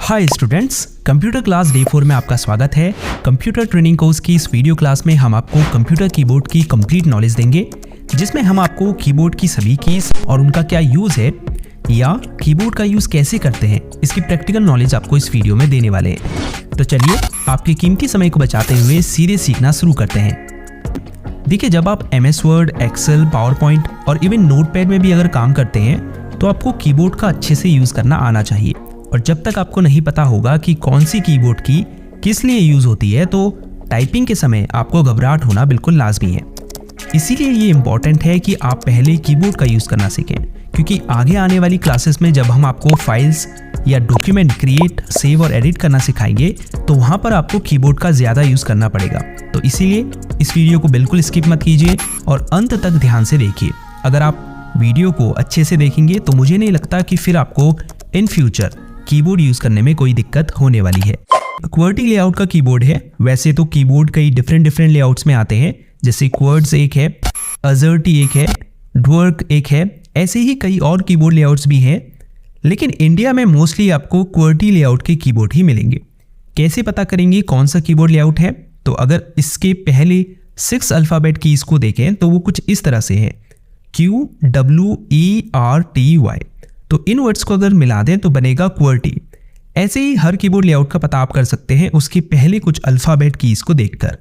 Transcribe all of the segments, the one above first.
Hi students, computer class day 4 में आपका स्वागत है। कंप्यूटर ट्रेनिंग कोर्स की इस वीडियो क्लास में हम आपको कंप्यूटर कीबोर्ड की कंप्लीट नॉलेज देंगे, जिसमें हम आपको कीबोर्ड की सभी कीज और उनका क्या यूज़ है या कीबोर्ड का यूज़ कैसे करते हैं, इसकी प्रैक्टिकल नॉलेज आपको इस वीडियो में देने वाले हैं। तो चलिए आपके कीमती समय को बचाते हुए सीधे सीखना शुरू करते हैं। देखिए, जब आप MS Word, Excel, PowerPoint और इवन नोटपैड में भी अगर काम करते हैं तो आपको कीबोर्ड का अच्छे से यूज़ करना आना चाहिए। और जब तक आपको नहीं पता होगा कि कौन सी कीबोर्ड की किस लिए यूज़ होती है तो टाइपिंग के समय आपको घबराहट होना बिल्कुल लाजमी है। इसीलिए ये इम्पॉर्टेंट है कि आप पहले कीबोर्ड का यूज़ करना सीखें, क्योंकि आगे आने वाली क्लासेस में जब हम आपको फाइल्स या डॉक्यूमेंट क्रिएट, सेव और एडिट करना सिखाएंगे तो वहाँ पर आपको कीबोर्ड का ज़्यादा यूज़ करना पड़ेगा। तो इसीलिए इस वीडियो को बिल्कुल स्किप मत कीजिए और अंत तक ध्यान से देखिए। अगर आप वीडियो को अच्छे से देखेंगे तो मुझे नहीं लगता कि फिर आपको इन फ्यूचर कीबोर्ड यूज करने में कोई दिक्कत होने वाली है। QWERTY लेआउट का कीबोर्ड है। वैसे तो कीबोर्ड कई डिफरेंट लेआउट्स में आते हैं, जैसे QWERTZ एक है, AZERTY एक है, DWORD एक है, ऐसे ही कई और कीबोर्ड लेआउट्स भी हैं। लेकिन इंडिया में मोस्टली आपको QWERTY लेआउट के कीबोर्ड ही मिलेंगे। कैसे पता करेंगे कौन सा कीबोर्ड लेआउट है? तो अगर इसके पहले 6 अल्फ़ाबेट कीज को देखें तो वो कुछ इस तरह से है, QWERTY। तो इन वर्ड्स को अगर मिला दें तो बनेगा QWERTY। ऐसे ही हर कीबोर्ड लेआउट का पता आप कर सकते हैं उसके पहले कुछ अल्फ़ाबेट कीज को देखकर।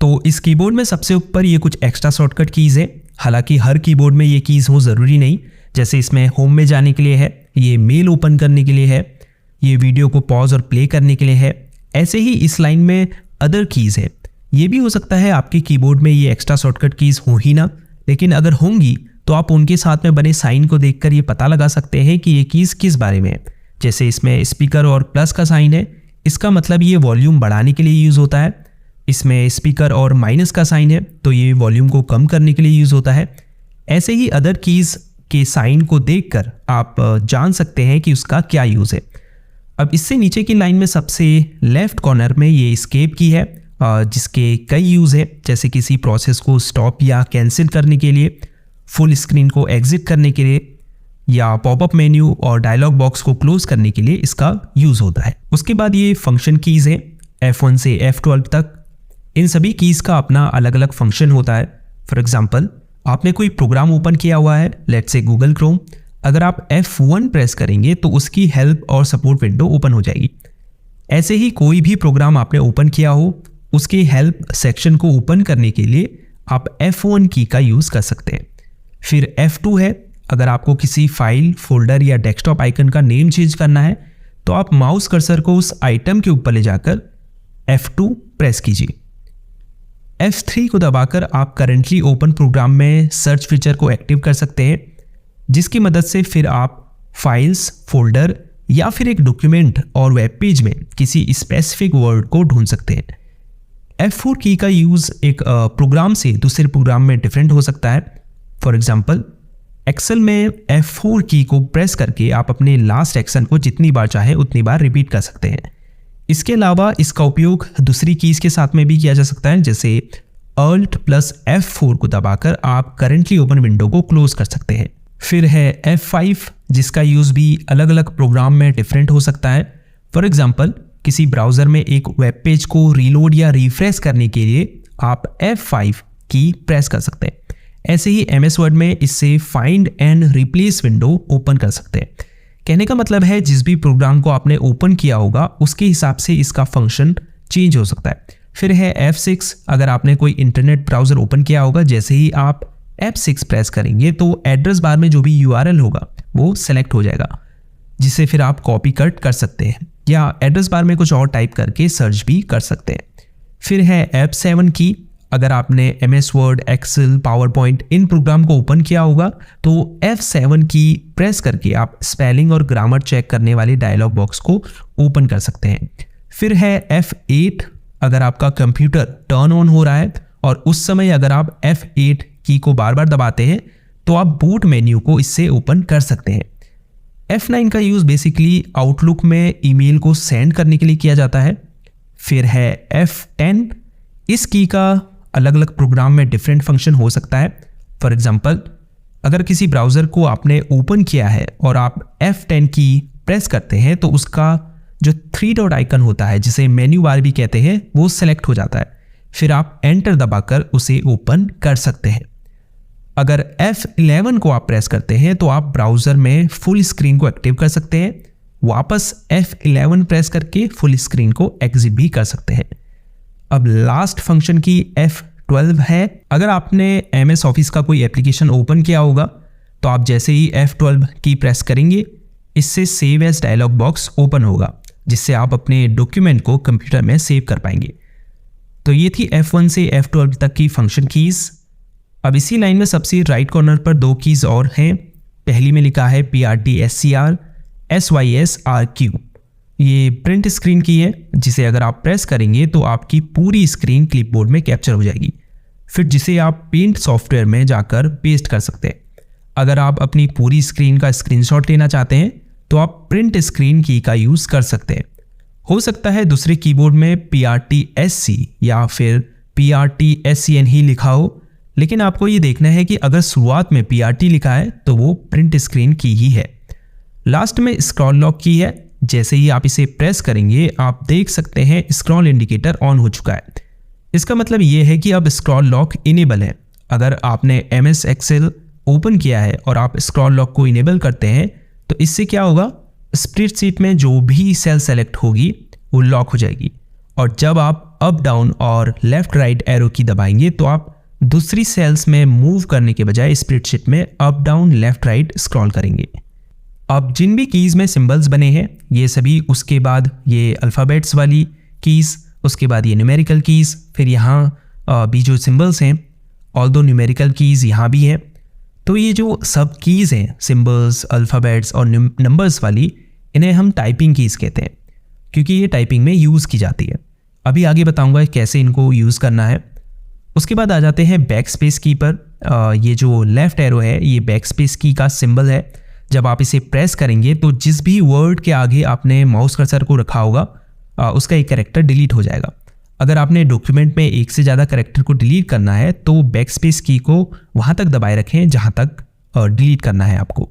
तो इस कीबोर्ड में सबसे ऊपर ये कुछ एक्स्ट्रा शॉर्टकट कीज़ है। हालांकि हर कीबोर्ड में ये कीज़ हो ज़रूरी नहीं। जैसे इसमें होम में जाने के लिए है, ये मेल ओपन करने के लिए है, ये वीडियो को पॉज और प्ले करने के लिए है। ऐसे ही इस लाइन में अदर कीज़ है। ये भी हो सकता है आपके कीबोर्ड में ये एक्स्ट्रा शॉर्टकट कीज़ हो ही ना, लेकिन अगर होंगी तो आप उनके साथ में बने साइन को देखकर ये पता लगा सकते हैं कि ये कीज़ किस बारे में है। जैसे इसमें स्पीकर और प्लस का साइन है, इसका मतलब ये वॉल्यूम बढ़ाने के लिए यूज़ होता है। इसमें स्पीकर और माइनस का साइन है तो ये वॉल्यूम को कम करने के लिए यूज़ होता है। ऐसे ही अदर कीज़ के साइन को देखकर आप जान सकते हैं कि उसका क्या यूज़ है। अब इससे नीचे की लाइन में सबसे लेफ्ट कॉर्नर में ये एस्केप की है, जिसके कई यूज़ है, जैसे किसी प्रोसेस को स्टॉप या कैंसिल करने के लिए, फुल स्क्रीन को एग्जिट करने के लिए, या पॉपअप मेन्यू और डायलॉग बॉक्स को क्लोज करने के लिए इसका यूज़ होता है। उसके बाद ये फंक्शन कीज़ है, F1 से F12 तक। इन सभी कीज़ का अपना अलग अलग फंक्शन होता है। फॉर एग्जांपल, आपने कोई प्रोग्राम ओपन किया हुआ है, लेट्स से गूगल क्रोम। अगर आप F1 प्रेस करेंगे तो उसकी हेल्प और सपोर्ट विंडो ओपन हो जाएगी। ऐसे ही कोई भी प्रोग्राम आपने ओपन किया हो, उसके हेल्प सेक्शन को ओपन करने के लिए आप F1 की का यूज़ कर सकते हैं। फिर F2 है, अगर आपको किसी फाइल, फोल्डर या डेस्कटॉप आइकन का नेम चेंज करना है तो आप माउस कर्सर को उस आइटम के ऊपर ले जाकर F2 प्रेस कीजिए। F3 को दबाकर आप करंटली ओपन प्रोग्राम में सर्च फीचर को एक्टिव कर सकते हैं, जिसकी मदद से फिर आप फाइल्स, फोल्डर या फिर एक डॉक्यूमेंट और वेब पेज में किसी स्पेसिफिक वर्ड को ढूंढ सकते हैं। F4 की का यूज़ एक प्रोग्राम से दूसरे प्रोग्राम में डिफरेंट हो सकता है। फॉर एग्जाम्पल, एक्सेल में F4 की को प्रेस करके आप अपने लास्ट एक्शन को जितनी बार चाहे उतनी बार रिपीट कर सकते हैं। इसके अलावा इसका उपयोग दूसरी कीज़ के साथ में भी किया जा सकता है, जैसे Alt + F4 को दबाकर आप करंटली ओपन विंडो को क्लोज कर सकते हैं। फिर है F5, जिसका यूज़ भी अलग अलग प्रोग्राम में डिफरेंट हो सकता है। फॉर एग्जाम्पल, किसी ब्राउज़र में एक वेब पेज को रीलोड या रिफ्रेश करने के लिए आप F5 की प्रेस कर सकते हैं। ऐसे ही MS वर्ड में इससे find and replace window open कर सकते हैं। कहने का मतलब है जिस भी प्रोग्राम को आपने ओपन किया होगा उसके हिसाब से इसका फंक्शन चेंज हो सकता है। फिर है F6, अगर आपने कोई इंटरनेट ब्राउज़र ओपन किया होगा, जैसे ही आप F6 प्रेस करेंगे तो एड्रेस बार में जो भी URL होगा वो सेलेक्ट हो जाएगा, जिसे फिर आप कॉपी कट कर सकते हैं या एड्रेस बार में कुछ और टाइप करके सर्च भी कर सकते हैं। फिर है F7 की, अगर आपने MS Word, Excel, PowerPoint इन प्रोग्राम को ओपन किया होगा तो F7 की प्रेस करके आप स्पेलिंग और ग्रामर चेक करने वाले डायलॉग बॉक्स को ओपन कर सकते हैं। फिर है F8, अगर आपका कंप्यूटर टर्न ऑन हो रहा है और उस समय अगर आप F8 की को बार बार दबाते हैं तो आप बूट मेन्यू को इससे ओपन कर सकते हैं। F9 का यूज़ बेसिकली आउटलुक में ईमेल को सेंड करने के लिए किया जाता है। फिर है F10, इस की का अलग अलग प्रोग्राम में डिफरेंट फंक्शन हो सकता है। फॉर एग्जांपल, अगर किसी ब्राउज़र को आपने ओपन किया है और आप F10 की प्रेस करते हैं तो उसका जो 3 डॉट आइकन होता है जिसे मेन्यू बार भी कहते हैं वो सेलेक्ट हो जाता है। फिर आप एंटर दबाकर उसे ओपन कर सकते हैं। अगर F11 को आप प्रेस करते हैं तो आप ब्राउज़र में फुल स्क्रीन को एक्टिव कर सकते हैं। वापस F11 प्रेस करके फुल स्क्रीन को एग्जिट भी कर सकते हैं। अब लास्ट फंक्शन की F12 है। अगर आपने MS ऑफिस का कोई एप्लीकेशन ओपन किया होगा तो आप जैसे ही F12 की प्रेस करेंगे इससे save as dialog box open होगा, जिससे आप अपने डॉक्यूमेंट को कंप्यूटर में सेव कर पाएंगे। तो ये थी F1 से F12 तक की फंक्शन कीज़। अब इसी लाइन में सबसे राइट कॉर्नर पर 2 कीज़ और हैं। पहली में लिखा है PRTSCR SYSRQ। ये प्रिंट स्क्रीन की है, जिसे अगर आप प्रेस करेंगे तो आपकी पूरी स्क्रीन क्लिपबोर्ड में कैप्चर हो जाएगी, फिर जिसे आप पेंट सॉफ्टवेयर में जाकर पेस्ट कर सकते हैं। अगर आप अपनी पूरी स्क्रीन का स्क्रीनशॉट लेना चाहते हैं तो आप प्रिंट स्क्रीन की का यूज़ कर सकते हैं। हो सकता है दूसरे कीबोर्ड में PRTSC या फिर PRTSCN ही लिखा हो, लेकिन आपको ये देखना है कि अगर शुरुआत में PRT लिखा है तो वो प्रिंट स्क्रीन की ही है। लास्ट में स्क्रॉल लॉक की है। जैसे ही आप इसे प्रेस करेंगे आप देख सकते हैं स्क्रॉल इंडिकेटर ऑन हो चुका है। इसका मतलब ये है कि अब स्क्रॉल लॉक इनेबल है। अगर आपने MS Excel ओपन किया है और आप स्क्रॉल लॉक को इनेबल करते हैं तो इससे क्या होगा, स्प्रेडशीट में जो भी सेल सेलेक्ट होगी वो लॉक हो जाएगी, और जब आप अप डाउन और लेफ्ट राइट एरो की दबाएंगे तो आप दूसरी सेल्स में मूव करने के बजाय स्प्रेडशीट में up down left right scroll करेंगे। अब जिन भी कीज़ में सिंबल्स बने हैं ये सभी, उसके बाद ये अल्फ़ाबेट्स वाली कीज़, उसके बाद ये न्यूमेरिकल कीज़, फिर यहाँ भी जो सिंबल्स हैं ऑल्दो न्यूमेरिकल कीज़ यहाँ भी हैं। तो ये जो सब कीज़ हैं सिंबल्स, अल्फ़ाबेट्स और नंबर्स वाली, इन्हें हम टाइपिंग कीज़ कहते हैं क्योंकि ये टाइपिंग में यूज़ की जाती है। अभी आगे बताऊंगा कैसे इनको यूज़ करना है। उसके बाद आ जाते हैं बैक स्पेस की पर। ये जो लेफ़्ट एरो है ये बैक स्पेस की का सिंबल है। जब आप इसे प्रेस करेंगे तो जिस भी वर्ड के आगे आपने माउस कर्सर को रखा होगा उसका एक कैरेक्टर डिलीट हो जाएगा। अगर आपने डॉक्यूमेंट में एक से ज़्यादा कैरेक्टर को डिलीट करना है तो बैक स्पेस की को वहाँ तक दबाए रखें जहाँ तक डिलीट करना है आपको।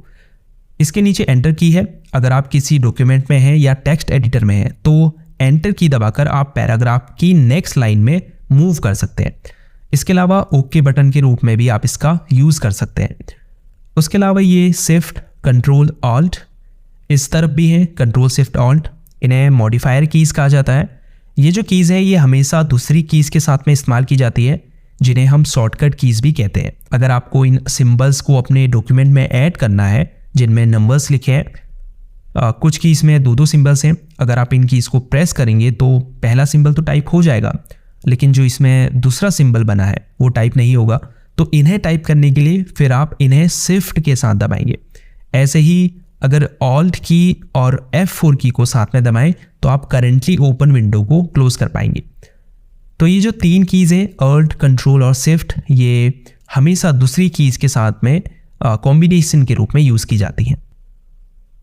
इसके नीचे एंटर की है। अगर आप किसी डॉक्यूमेंट में हैं या टेक्स्ट एडिटर में हैं तो एंटर की दबाकर आप पैराग्राफ की नेक्स्ट लाइन में मूव कर सकते हैं। इसके अलावा ओके बटन के रूप में भी आप इसका यूज़ कर सकते हैं। उसके अलावा ये शिफ्ट कंट्रोल ऑल्ट इस तरफ भी है, कंट्रोल शिफ्ट ऑल्ट, इन्हें मॉडिफायर कीज़ कहा जाता है। ये जो कीज़ है ये हमेशा दूसरी कीज़ के साथ में इस्तेमाल की जाती है जिन्हें हम शॉर्टकट कीज़ भी कहते हैं। अगर आपको इन सिंबल्स को अपने डॉक्यूमेंट में ऐड करना है जिनमें नंबर्स लिखे हैं, कुछ कीज़ में 2-2 सिंबल्स हैं, अगर आप इन कीज़ को प्रेस करेंगे तो पहला सिंबल तो टाइप हो जाएगा, लेकिन जो इसमें दूसरा सिंबल बना है वो टाइप नहीं होगा। तो इन्हें टाइप करने के लिए फिर आप इन्हें शिफ्ट के साथ दबाएंगे। ऐसे ही अगर ऑल्ट की और F4 की को साथ में दबाएं तो आप करेंटली ओपन विंडो को क्लोज कर पाएंगे। तो ये जो 3 कीज़ हैं ऑल्ट, कंट्रोल और शिफ्ट, ये हमेशा दूसरी कीज़ के साथ में कॉम्बिनेशन के रूप में यूज़ की जाती हैं।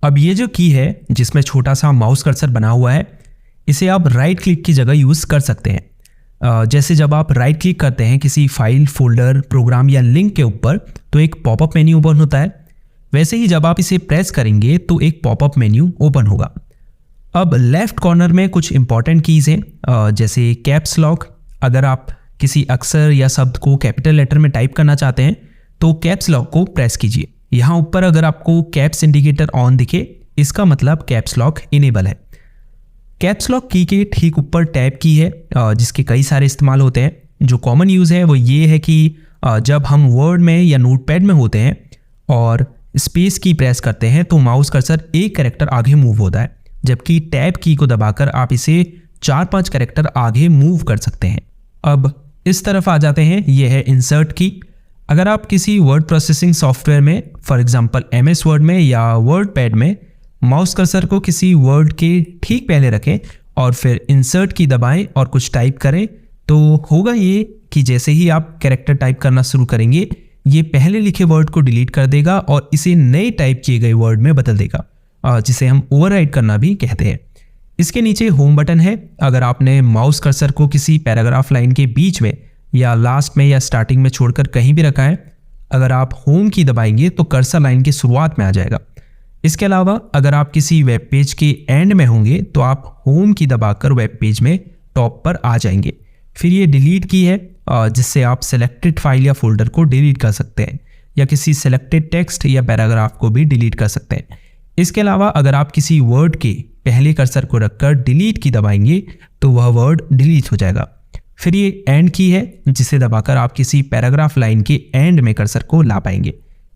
अब ये जो की है जिसमें छोटा सा माउस कर्सर बना हुआ है, इसे आप राइट क्लिक की जगह यूज़ कर सकते हैं। जैसे जब आप राइट क्लिक करते हैं किसी फाइल, फोल्डर, प्रोग्राम या लिंक के ऊपर तो एक पॉपअप मेन्यू ओपन होता है, वैसे ही जब आप इसे प्रेस करेंगे तो एक पॉपअप मेन्यू ओपन होगा। अब लेफ्ट कॉर्नर में कुछ इंपॉर्टेंट कीज़ हैं जैसे कैप्स लॉक। अगर आप किसी अक्षर या शब्द को कैपिटल लेटर में टाइप करना चाहते हैं तो कैप्स लॉक को प्रेस कीजिए। यहाँ ऊपर अगर आपको कैप्स इंडिकेटर ऑन दिखे इसका मतलब कैप्स लॉक इनेबल है। कैप्स लॉक की के ठीक ऊपर टैब की है जिसके कई सारे इस्तेमाल होते हैं। जो कॉमन यूज़ है वो ये है कि जब हम वर्ड में या नोटपैड में होते हैं और स्पेस की प्रेस करते हैं तो माउस कर्सर एक कैरेक्टर आगे मूव होता है, जबकि टैब की को दबाकर आप इसे 4-5 कैरेक्टर आगे मूव कर सकते हैं। अब इस तरफ आ जाते हैं, ये है इंसर्ट की। अगर आप किसी वर्ड प्रोसेसिंग सॉफ्टवेयर में फॉर एग्जांपल MS वर्ड में या वर्ड पैड में माउस कर्सर को किसी वर्ड के ठीक पहले रखें और फिर इंसर्ट की दबाएं और कुछ टाइप करें तो होगा ये कि जैसे ही आप कैरेक्टर टाइप करना शुरू करेंगे ये पहले लिखे वर्ड को डिलीट कर देगा और इसे नए टाइप किए गए वर्ड में बदल देगा, जिसे हम ओवरराइट करना भी कहते हैं। इसके नीचे होम बटन है। अगर आपने माउस कर्सर को किसी पैराग्राफ लाइन के बीच में या लास्ट में या स्टार्टिंग में छोड़कर कहीं भी रखा है, अगर आप होम की दबाएंगे तो कर्सर लाइन की शुरुआत में आ जाएगा। इसके अलावा अगर आप किसी वेब पेज के एंड में होंगे तो आप होम की दबाकर वेब पेज में टॉप पर आ जाएंगे। फिर ये डिलीट की है जिससे आप सेलेक्टेड फाइल या फोल्डर को डिलीट कर सकते हैं या किसी सेलेक्टेड टेक्स्ट या पैराग्राफ को भी डिलीट कर सकते हैं। इसके अलावा अगर आप किसी वर्ड के पहले कर्सर को रखकर डिलीट की दबाएंगे तो वह वर्ड डिलीट हो जाएगा। फिर ये एंड की है जिसे दबाकर आप किसी पैराग्राफ लाइन के एंड में कर्सर को ला पाएंगे।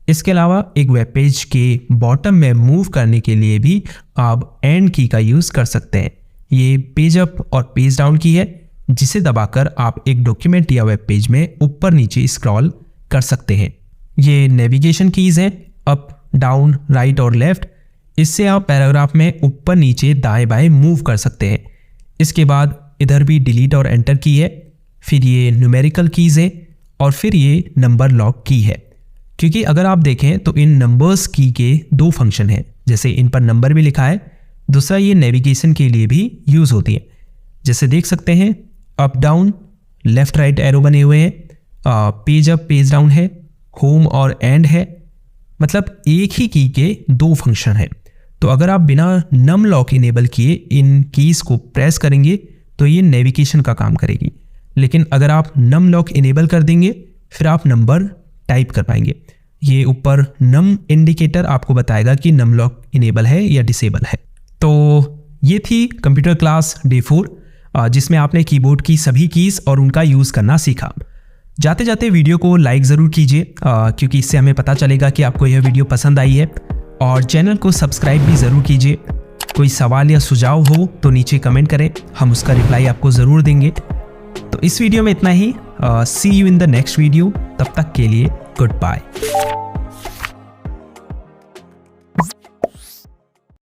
इसके अलावा एक वेब पेज के बॉटम में मूव करने के लिए भी आप एंड की का यूज़ कर सकते हैं। ये पेज अप और पेज डाउन की है जिसे दबाकर आप एक डॉक्यूमेंट या वेब पेज में ऊपर नीचे स्क्रॉल कर सकते हैं। ये नेविगेशन कीज़ हैं, अप डाउन राइट और लेफ्ट। इससे आप पैराग्राफ में ऊपर नीचे दाएं बाएं मूव कर सकते हैं। इसके बाद इधर भी डिलीट और एंटर की है। फिर ये न्यूमेरिकल कीज़ है और फिर ये नंबर लॉक की है। क्योंकि अगर आप देखें तो इन नंबर्स की के दो फंक्शन हैं, जैसे इन पर नंबर भी लिखा है, दूसरा ये नेविगेशन के लिए भी यूज़ होती है। जैसे देख सकते हैं up down left right arrow बने हुए हैं, पेज अप पेज डाउन है, होम और एंड है, मतलब एक ही की के दो फंक्शन हैं। तो अगर आप बिना नम लॉक इनेबल किए इन कीज़ को प्रेस करेंगे तो ये नेविगेशन का काम करेगी, लेकिन अगर आप नम लॉक इनेबल कर देंगे फिर आप नंबर टाइप कर पाएंगे। ये ऊपर नम इंडिकेटर आपको बताएगा कि नम लॉक इनेबल है या डिसेबल है। तो ये थी कंप्यूटर क्लास डे 4 जिसमें आपने कीबोर्ड की सभी कीज़ और उनका यूज़ करना सीखा। जाते जाते वीडियो को लाइक ज़रूर कीजिए क्योंकि इससे हमें पता चलेगा कि आपको यह वीडियो पसंद आई है, और चैनल को सब्सक्राइब भी ज़रूर कीजिए। कोई सवाल या सुझाव हो तो नीचे कमेंट करें, हम उसका रिप्लाई आपको ज़रूर देंगे। तो इस वीडियो में इतना ही। See you in the next video. तब तक के लिए गुड बाय।